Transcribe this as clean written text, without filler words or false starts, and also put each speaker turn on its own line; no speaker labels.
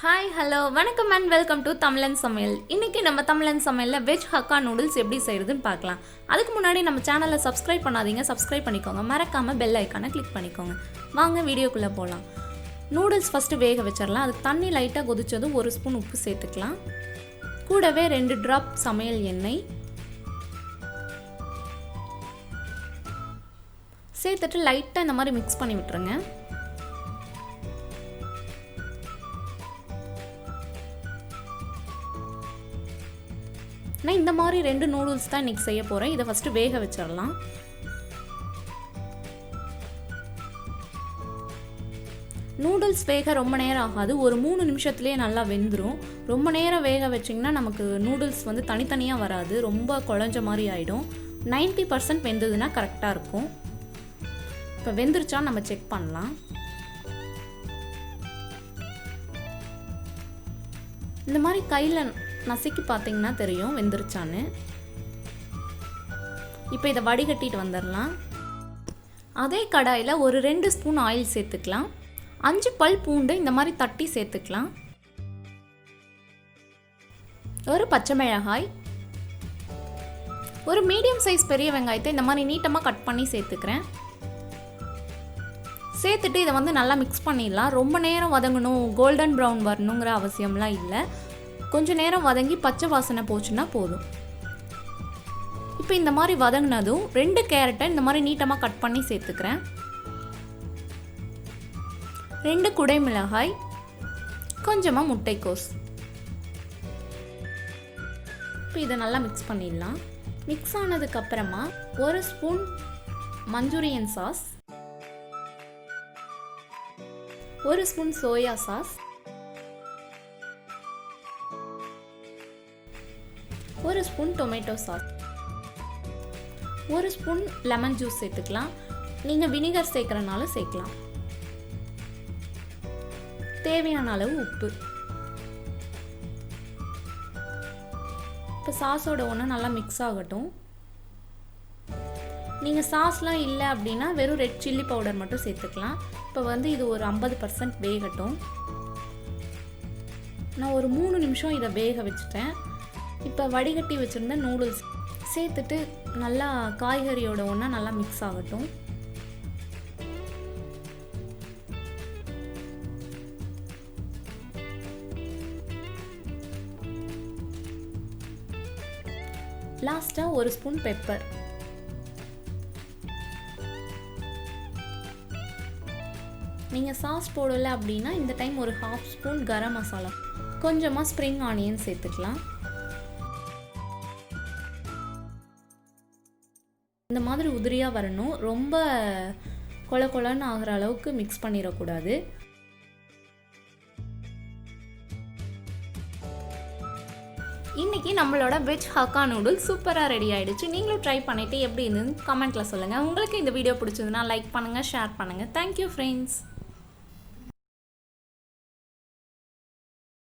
Hi, hello, வணக்கம் and welcome to Tamilan Samayal. இன்னைக்கு நம்ம Tamilan Samayalல வெஜ் ஹக்கா நூடுல்ஸ் எப்படி செய்யறதுன்னு பார்க்கலாம். அதுக்கு முன்னாடி நம்ம சேனலை சப்ஸ்கிரைப் பண்ணாதீங்க, சப்ஸ்கிரைப் பண்ணிக்கோங்க. மறக்காம பெல் ஐகானை கிளிக் பண்ணிக்கோங்க. வாங்க வீடியோக்குள்ள போலாம். நூடுல்ஸ் ஃபர்ஸ்ட் வேக வச்சிரலாம். அதுக்கு தண்ணி லைட்டா கொதிச்சதும் 1 ஸ்பூன் உப்பு சேர்த்துக்கலாம். கூடவே 2 டிராப் சமையல் எண்ணெய் சேர்த்துட்டு லைட்டா இந்த மாதிரி மிக்ஸ் பண்ணி விட்டுருங்க. நான் இந்த மாதிரி 2 நூடுல்ஸ் தான் இன்னைக்கு செய்ய போறேன். இதை ஃபர்ஸ்ட் வேக வச்சிரலாம். நூடுல்ஸ் வேக ரொம்ப நேரம் ஆகாது, ஒரு 3 நிமிஷத்துலேயே நல்லா வெந்துடும். ரொம்ப நேரம் வேக வச்சிங்கன்னா நமக்கு நூடுல்ஸ் வந்து தனித்தனியாக வராது, ரொம்ப குழஞ்ச மாதிரி ஆகிடும். 90% வெந்ததுன்னா கரெக்டாக இருக்கும். இப்போ வெந்துருச்சா நம்ம செக் பண்ணலாம். இந்த மாதிரி கையில் நசுக்கி பார்த்தீங்கன்னா தெரியும் வெந்துருச்சான்னு. இப்போ இதை வடிகட்டிட்டு வந்துடலாம். அதே கடாயில் ஒரு 2 ஸ்பூன் ஆயில் சேர்த்துக்கலாம். 5 பல் பூண்டு இந்த மாதிரி தட்டி சேர்த்துக்கலாம். ஒரு பச்சை மிளகாய், ஒரு மீடியம் சைஸ் பெரிய வெங்காயத்தை இந்த மாதிரி நீட்டமாக கட் பண்ணி சேர்த்துக்கிறேன். சேர்த்துட்டு இதை வந்து நல்லா மிக்ஸ் பண்ணிடலாம். ரொம்ப நேரம் வதங்கணும், கோல்டன் ப்ரௌன் வரணுங்கிற அவசியம்லாம் இல்லை. கொஞ்சம் நேரம் வதங்கி பச்சை வாசனை போச்சுன்னா போதும். இப்போ இந்த மாதிரி வதங்கினதும் 2 கேரட்டை இந்த மாதிரி நீட்டமாக கட் பண்ணி சேர்த்துக்கிறேன். 2 குடை மிளகாய், கொஞ்சமாக முட்டைக்கோஸ். இப்போ இதை நல்லா மிக்ஸ் பண்ணிடலாம். மிக்ஸ் ஆனதுக்கப்புறமா 1 spoon Manchurian sauce, 1 spoon soya sauce, 1 spoon tomato sauce, 1 spoon lemon juice சேர்த்துக்கலாம். நீங்கள் வினிகர் சேர்க்குறனால சேர்க்கலாம். தேவையான அளவு உப்பு. இப்போ சாஸோட ஒன்று நல்லா மிக்ஸ் ஆகட்டும். நீங்கள் சாஸ்லாம் இல்லை அப்படின்னா வெறும் ரெட் சில்லி பவுடர் மட்டும் சேர்த்துக்கலாம். இப்போ வந்து இது ஒரு 50% வேகட்டும். நான் ஒரு 3 நிமிஷம் இதை வேக வச்சுட்டேன். இப்போ வடிகட்டி வச்சுருந்த நூடுல்ஸ் சேர்த்துட்டு நல்லா காய்கறியோட ஒன்றா நல்லா மிக்ஸ் ஆகட்டும். லாஸ்ட்டாக 1 ஸ்பூன் பெப்பர். நீங்கள் சாஸ் போடலை அப்படின்னா இந்த டைம் ஒரு 1/2 ஸ்பூன் கரம் மசாலா, கொஞ்சமாக ஸ்ப்ரிங் ஆனியன் சேர்த்துக்கலாம். இந்த மாதிரி உதிரியாக வரணும், ரொம்ப கொல கொலன்னு ஆகிற அளவுக்கு மிக்ஸ் பண்ணிடக்கூடாது. இன்னைக்கு நம்மளோட வெஜ் ஹக்கா நூடுல்ஸ் சூப்பராக ரெடி ஆகிடுச்சு. நீங்களும் ட்ரை பண்ணிவிட்டு எப்படி இருந்ததுன்னு கமெண்ட்டில் சொல்லுங்கள். உங்களுக்கு இந்த வீடியோ பிடிச்சதுன்னா லைக் பண்ணுங்கள், ஷேர் பண்ணுங்கள். Thank you friends.